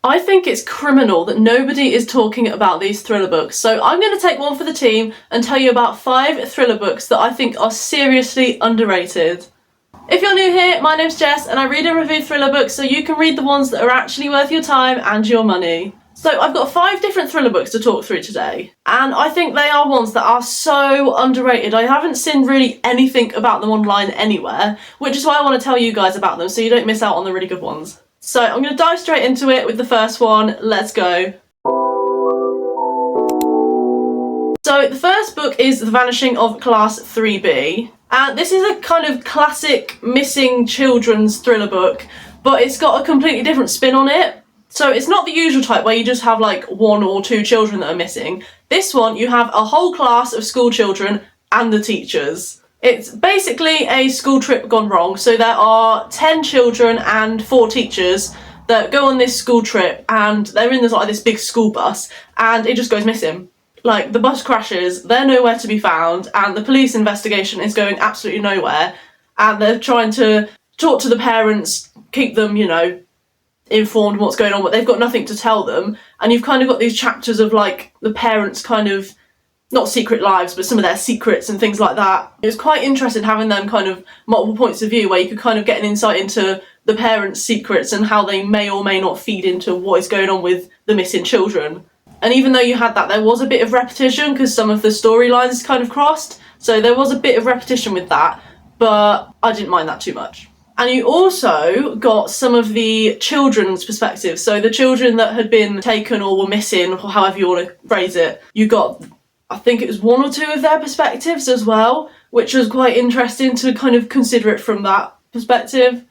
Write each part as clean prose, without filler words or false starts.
I think it's criminal that nobody is talking about these thriller books, so I'm going to take one for the team and tell you about 5 thriller books that I think are seriously underrated. If you're new here, my name's Jess and I read and review thriller books so you can read the ones that are actually worth your time and your money. So I've got 5 different thriller books to talk through today, and I think they are ones that are so underrated. I haven't seen really anything about them online anywhere, which is why I want to tell you guys about them so you don't miss out on the really good ones. So I'm going to dive straight into it with the first one. Let's go. So the first book is The Vanishing of Class 3B, and this is a kind of classic missing children's thriller book, but it's got a completely different spin on it. So it's not the usual type where you just have like 1 or 2 children that are missing. This one, you have a whole class of school children and the teachers. It's basically a school trip gone wrong. So there are 10 children and 4 teachers that go on this school trip, and they're in this big school bus, and it just goes missing. Like, the bus crashes, they're nowhere to be found, and the police investigation is going absolutely nowhere, and they're trying to talk to the parents, keep them, you know, informed what's going on, but they've got nothing to tell them. And you've kind of got these chapters of like the parents' kind of, not secret lives, but some of their secrets and things like that. It was quite interesting having them kind of multiple points of view where you could kind of get an insight into the parents' secrets and how they may or may not feed into what is going on with the missing children. And even though you had that, there was a bit of repetition because some of the storylines kind of crossed, so there was a bit of repetition with that, but I didn't mind that too much. And you also got some of the children's perspectives, so the children that had been taken or were missing, or however you want to phrase it, you got, I think it was 1 or 2 of their perspectives as well, which was quite interesting to kind of consider it from that perspective.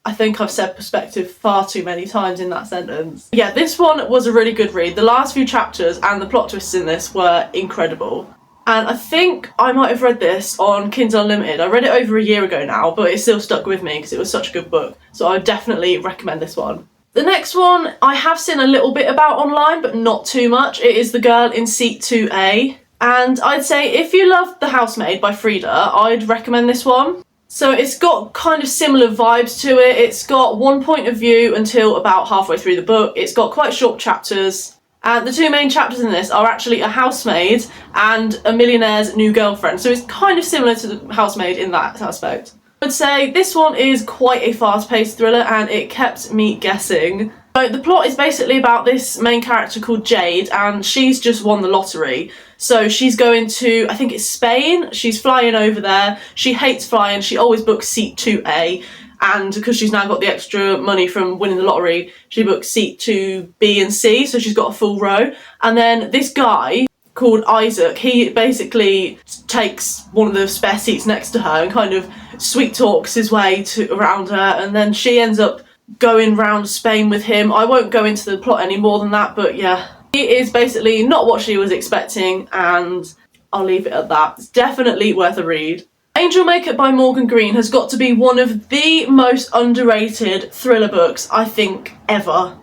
I think I've said perspective far too many times in that sentence. Yeah, this one was a really good read. The last few chapters and the plot twists in this were incredible. And I think I might have read this on Kindle Unlimited. I read it over a year ago now, but it still stuck with me because it was such a good book. So I would definitely recommend this one. The next one I have seen a little bit about online, but not too much. It is The Girl in Seat 2A. And I'd say if you love The Housemaid by Frida, I'd recommend this one. So it's got kind of similar vibes to it. It's got one point of view until about halfway through the book. It's got quite short chapters. And the 2 main chapters in this are actually a housemaid and a millionaire's new girlfriend. So it's kind of similar to The Housemaid in that aspect. I would say this one is quite a fast-paced thriller and it kept me guessing. So the plot is basically about this main character called Jade, and she's just won the lottery. So she's going to, I think it's Spain, she's flying over there. She hates flying, she always books seat 2A. And because she's now got the extra money from winning the lottery, she booked seat 2B and C, so she's got a full row. And then this guy called Isaac, he basically takes one of the spare seats next to her and kind of sweet talks his way around her, and then she ends up going round Spain with him. I won't go into the plot any more than that, but yeah. It is basically not what she was expecting, and I'll leave it at that. It's definitely worth a read. Angel Maker by Morgan Green has got to be one of the most underrated thriller books, I think, ever.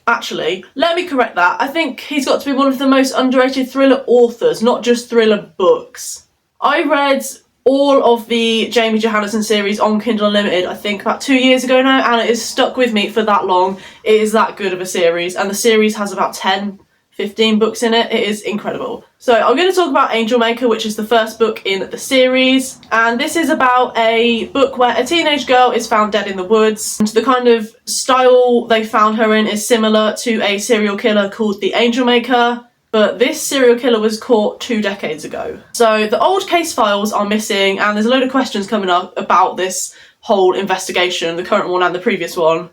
Actually, let me correct that. I think he's got to be one of the most underrated thriller authors, not just thriller books. I read all of the Jamie Johannesson series on Kindle Unlimited, I think about 2 years ago now, and it has stuck with me for that long. It is that good of a series, and the series has about 10-15 books in it. It is incredible. So I'm going to talk about Angel Maker, which is the first book in the series, and this is about a book where a teenage girl is found dead in the woods, and the kind of style they found her in is similar to a serial killer called the Angel Maker, but this serial killer was caught 2 decades ago. So the old case files are missing, and there's a load of questions coming up about this whole investigation, the current one and the previous one.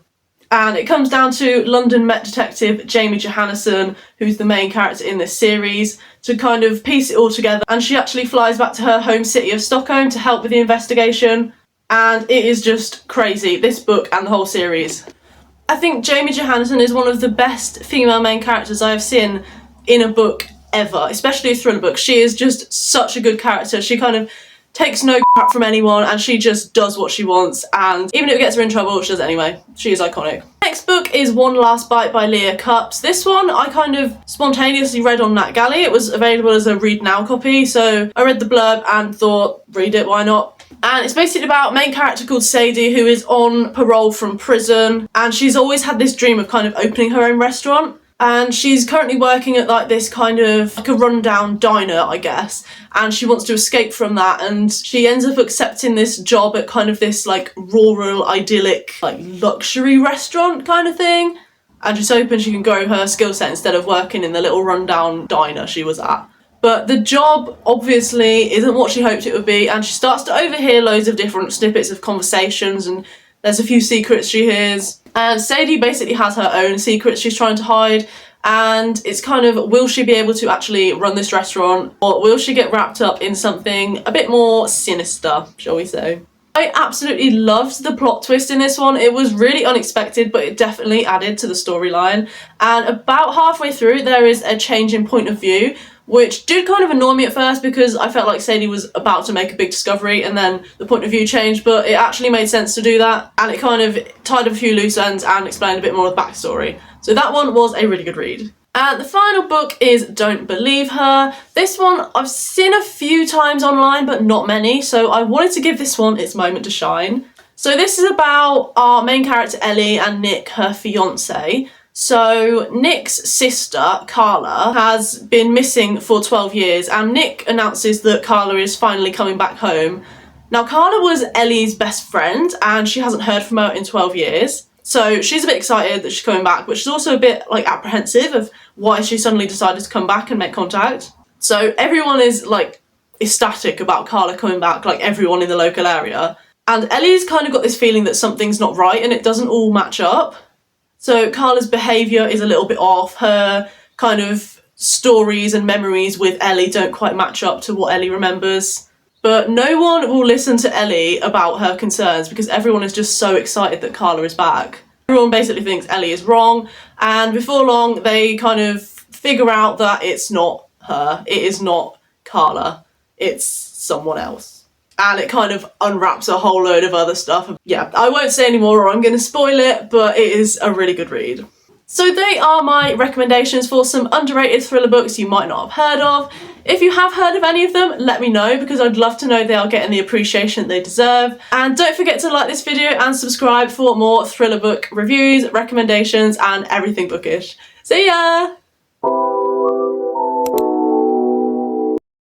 And it comes down to London Met detective Jamie Johannesson, who's the main character in this series, to kind of piece it all together. And she actually flies back to her home city of Stockholm to help with the investigation. And it is just crazy, this book and the whole series. I think Jamie Johannesson is one of the best female main characters I have seen in a book ever, especially a thriller book. She is just such a good character. She kind of takes no crap from anyone, and she just does what she wants, and even if it gets her in trouble, she does it anyway. She is iconic. Next book is One Last Bite by Leah Cups. This one I kind of spontaneously read on NatGalley. It was available as a read now copy, so I read the blurb and thought, read it, why not? And it's basically about a main character called Sadie who is on parole from prison, and she's always had this dream of kind of opening her own restaurant. And she's currently working at like this kind of like a rundown diner, I guess, and she wants to escape from that, and she ends up accepting this job at kind of this like rural, idyllic, like luxury restaurant kind of thing. And just hoping she can grow her skill set instead of working in the little rundown diner she was at. But the job obviously isn't what she hoped it would be, and she starts to overhear loads of different snippets of conversations, and there's a few secrets she hears. And Sadie basically has her own secrets she's trying to hide, and it's kind of, will she be able to actually run this restaurant, or will she get wrapped up in something a bit more sinister, shall we say. I absolutely loved the plot twist in this one. It was really unexpected, but it definitely added to the storyline. And about halfway through, there is a change in point of view, which did kind of annoy me at first because I felt like Sadie was about to make a big discovery and then the point of view changed, but it actually made sense to do that, and it kind of tied up a few loose ends and explained a bit more of the backstory. So that one was a really good read. And the final book is Don't Believe Her. This one I've seen a few times online, but not many, so I wanted to give this one its moment to shine. So this is about our main character Ellie and Nick, her fiance. So Nick's sister, Carla, has been missing for 12 years, and Nick announces that Carla is finally coming back home. Now, Carla was Ellie's best friend, and she hasn't heard from her in 12 years. So she's a bit excited that she's coming back, but she's also a bit like apprehensive of why she suddenly decided to come back and make contact. So everyone is like ecstatic about Carla coming back, like everyone in the local area. And Ellie's kind of got this feeling that something's not right and it doesn't all match up. So Carla's behaviour is a little bit off. Her kind of stories and memories with Ellie don't quite match up to what Ellie remembers. But no one will listen to Ellie about her concerns because everyone is just so excited that Carla is back. Everyone basically thinks Ellie is wrong, and before long they kind of figure out that it's not her, it is not Carla, it's someone else. And it kind of unwraps a whole load of other stuff. Yeah, I won't say any more or I'm going to spoil it, but it is a really good read. So they are my recommendations for some underrated thriller books you might not have heard of. If you have heard of any of them, let me know because I'd love to know they are getting the appreciation they deserve. And don't forget to like this video and subscribe for more thriller book reviews, recommendations, and everything bookish. See ya!